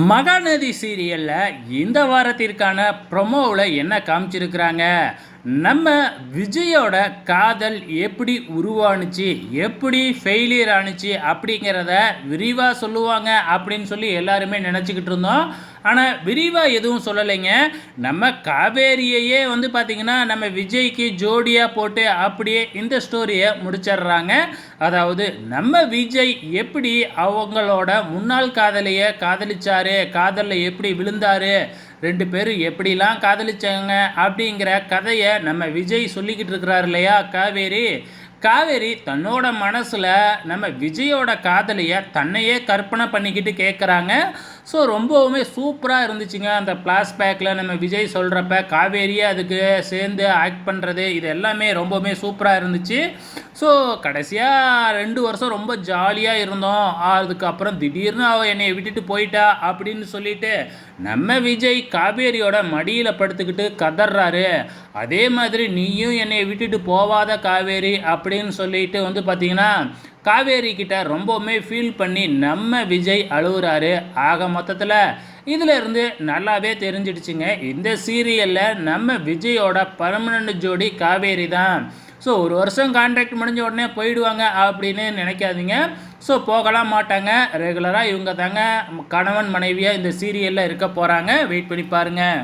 மகாநதி சீரியல்ல இந்த வாரத்திற்கான ப்ரொமோவில் என்ன காமிச்சிருக்கிறாங்க, நம்ம விஜயோட காதல் எப்படி உருவானுச்சு, எப்படி ஃபெயிலியர் ஆணுச்சு அப்படிங்கிறத விரிவாக சொல்லுவாங்க அப்படின்னு சொல்லி எல்லாருமே நினச்சிக்கிட்டு இருந்தோம். ஆனால் விரிவாக எதுவும் சொல்லலைங்க. நம்ம காவேரியையே பார்த்திங்கன்னா நம்ம விஜய்க்கு ஜோடியாக போட்டு அப்படியே இந்த ஸ்டோரியை முடிச்சிடுறாங்க. அதாவது நம்ம விஜய் எப்படி அவங்களோட முன்னாள் காதலியை காதலிச்சாரு, காதலில் எப்படி விழுந்தாரு, ரெண்டு பேரும் எப்படிலாம் காதலிச்சாங்க அப்படிங்கிற கதையை நம்ம விஜய் சொல்லிக்கிட்டு இருக்கிறார் இல்லையா காவேரி. காவேரி தன்னோட மனசில் நம்ம விஜயோட காதலியை தன்னையே கற்பனை பண்ணிக்கிட்டு கேட்குறாங்க. ஸோ ரொம்பவுமே சூப்பராக இருந்துச்சுங்க. அந்த ஃப்ளாஷ்பேக்கில் நம்ம விஜய் சொல்கிறப்ப காவேரியே அதுக்கு சேர்ந்து ஆக்ட் பண்ணுறது இது எல்லாமே ரொம்பவுமே சூப்பராக இருந்துச்சு. ஸோ கடைசியாக 2 வருஷம் ரொம்ப ஜாலியாக இருந்தோம். அதுக்கப்புறம் திடீர்னு அவள் என்னை விட்டுட்டு போயிட்டா அப்படின்னு சொல்லிட்டு நம்ம விஜய் காவேரியோட மடியில் படுத்துக்கிட்டு கதறாரு. அதே மாதிரி நீயும் என்னை விட்டுட்டு போவாத காவேரி அப்படின்னு சொல்லிட்டு பார்த்திங்கன்னா காவேரி கிட்ட ரொம்பவுமே ஃபீல் பண்ணி நம்ம விஜய் அழுகுறாரு. ஆக மொத்தத்தில் இதில் இருந்து நல்லாவே தெரிஞ்சிடுச்சுங்க, இந்த சீரியலில் நம்ம விஜயோட பர்மனண்ட் ஜோடி காவேரி தான். ஸோ 1 வருஷம் கான்ட்ராக்ட் முடிஞ்ச உடனே போயிடுவாங்க அப்படின்னு நினைக்காதீங்க. ஸோ போகலாம் மாட்டாங்க. ரெகுலராக இவங்க தாங்க கணவன் மனைவியாக இந்த சீரியலில் இருக்க போகிறாங்க. வெயிட் பண்ணி பாருங்கள்.